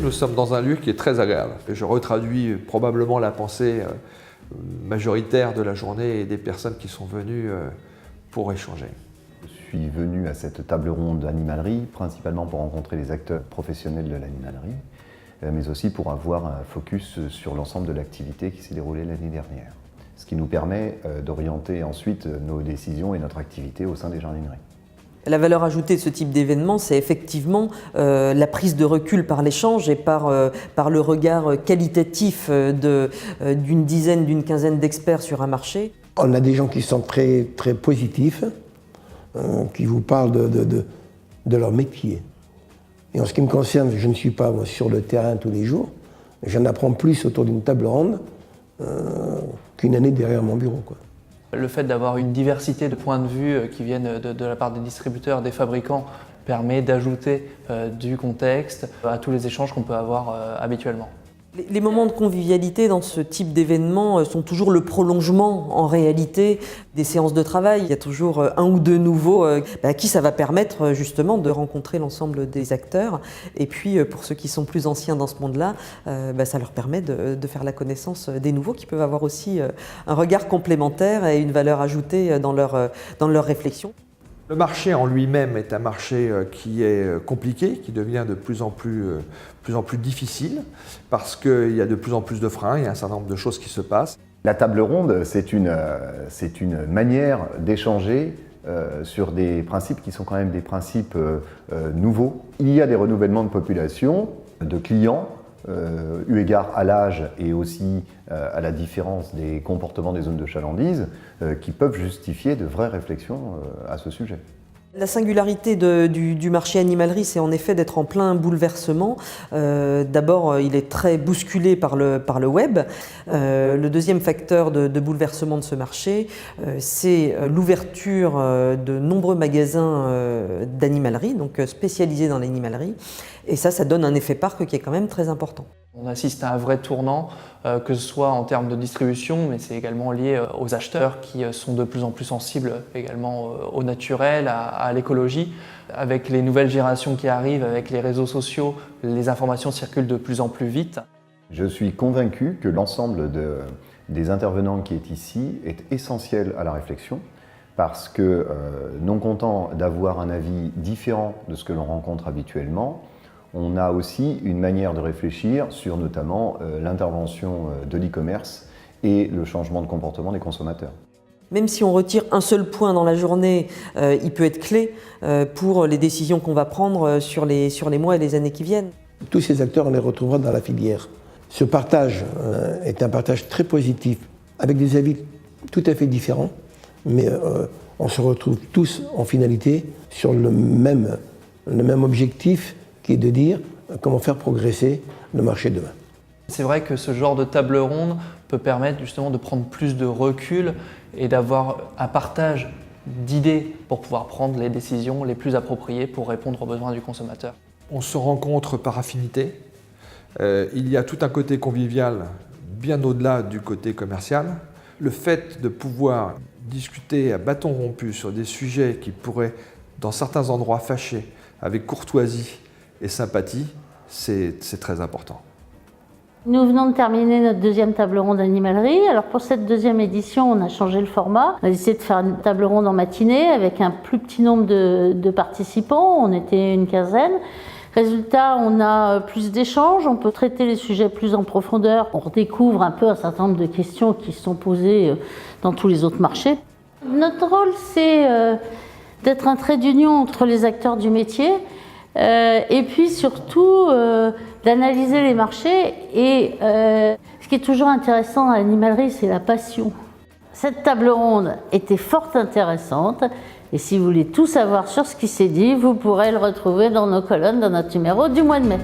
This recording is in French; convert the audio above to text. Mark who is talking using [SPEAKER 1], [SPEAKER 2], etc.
[SPEAKER 1] nous sommes dans un lieu qui est très agréable. Je retraduis probablement la pensée majoritaire de la journée et des personnes qui sont venues pour échanger.
[SPEAKER 2] Je suis venu à cette table ronde animalerie principalement pour rencontrer les acteurs professionnels de l'animalerie, mais aussi pour avoir un focus sur l'ensemble de l'activité qui s'est déroulée l'année dernière. Ce qui nous permet d'orienter ensuite nos décisions et notre activité au sein des jardineries.
[SPEAKER 3] La valeur ajoutée de ce type d'événement, c'est effectivement la prise de recul par l'échange et par le regard qualitatif d'une dizaine, d'une quinzaine d'experts sur un marché.
[SPEAKER 4] On a des gens qui sont très, très positifs, qui vous parlent de leur métier. Et en ce qui me concerne, je ne suis pas moi, sur le terrain tous les jours, j'en apprends plus autour d'une table ronde qu'une année derrière mon bureau, quoi.
[SPEAKER 5] Le fait d'avoir une diversité de points de vue qui viennent de la part des distributeurs, des fabricants, permet d'ajouter du contexte à tous les échanges qu'on peut avoir habituellement.
[SPEAKER 3] Les moments de convivialité dans ce type d'événement sont toujours le prolongement en réalité des séances de travail. Il y a toujours un ou deux nouveaux à qui ça va permettre justement de rencontrer l'ensemble des acteurs. Et puis pour ceux qui sont plus anciens dans ce monde-là, ça leur permet de faire la connaissance des nouveaux qui peuvent avoir aussi un regard complémentaire et une valeur ajoutée dans leur réflexion.
[SPEAKER 1] Le marché en lui-même est un marché qui est compliqué, qui devient de plus en plus difficile, parce qu'il y a de plus en plus de freins, il y a un certain nombre de choses qui se passent.
[SPEAKER 2] La table ronde, c'est une manière d'échanger sur des principes qui sont quand même des principes nouveaux. Il y a des renouvellements de population, de clients, eu égard à l'âge et aussi à la différence des comportements des zones de chalandise, qui peuvent justifier de vraies réflexions à ce sujet.
[SPEAKER 3] La singularité du marché animalerie, c'est en effet d'être en plein bouleversement. D'abord, il est très bousculé par le web. Le deuxième facteur de bouleversement de ce marché, c'est l'ouverture de nombreux magasins d'animalerie, donc spécialisés dans l'animalerie. Et ça donne un effet parc qui est quand même très important.
[SPEAKER 5] On assiste à un vrai tournant, que ce soit en termes de distribution, mais c'est également lié aux acheteurs qui sont de plus en plus sensibles également au naturel, à l'écologie. Avec les nouvelles générations qui arrivent, avec les réseaux sociaux, les informations circulent de plus en plus vite.
[SPEAKER 2] Je suis convaincu que l'ensemble des intervenants qui est ici est essentiel à la réflexion, parce que non content d'avoir un avis différent de ce que l'on rencontre habituellement, on a aussi une manière de réfléchir sur notamment l'intervention de l'e-commerce et le changement de comportement des consommateurs.
[SPEAKER 3] Même si on retire un seul point dans la journée, il peut être clé pour les décisions qu'on va prendre sur les mois et les années qui viennent.
[SPEAKER 4] Tous ces acteurs, on les retrouvera dans la filière. Ce partage est un partage très positif, avec des avis tout à fait différents, mais on se retrouve tous en finalité sur le même objectif, qui est de dire comment faire progresser le marché demain.
[SPEAKER 5] C'est vrai que ce genre de table ronde peut permettre justement de prendre plus de recul et d'avoir un partage d'idées pour pouvoir prendre les décisions les plus appropriées pour répondre aux besoins du consommateur.
[SPEAKER 1] On se rencontre par affinité. Il y a tout un côté convivial bien au-delà du côté commercial. Le fait de pouvoir discuter à bâton rompu sur des sujets qui pourraient, dans certains endroits, fâcher avec courtoisie et sympathie, c'est très important.
[SPEAKER 6] Nous venons de terminer notre deuxième table ronde animalerie. Alors pour cette deuxième édition, on a changé le format. On a décidé de faire une table ronde en matinée avec un plus petit nombre de participants. On était une quinzaine. Résultat, on a plus d'échanges, on peut traiter les sujets plus en profondeur. On redécouvre un peu un certain nombre de questions qui se sont posées dans tous les autres marchés. Notre rôle, c'est d'être un trait d'union entre les acteurs du métier et puis surtout d'analyser les marchés. Et ce qui est toujours intéressant à l'animalerie, c'est la passion. Cette table ronde était fort intéressante. Et si vous voulez tout savoir sur ce qui s'est dit, vous pourrez le retrouver dans nos colonnes dans notre numéro du mois de mai.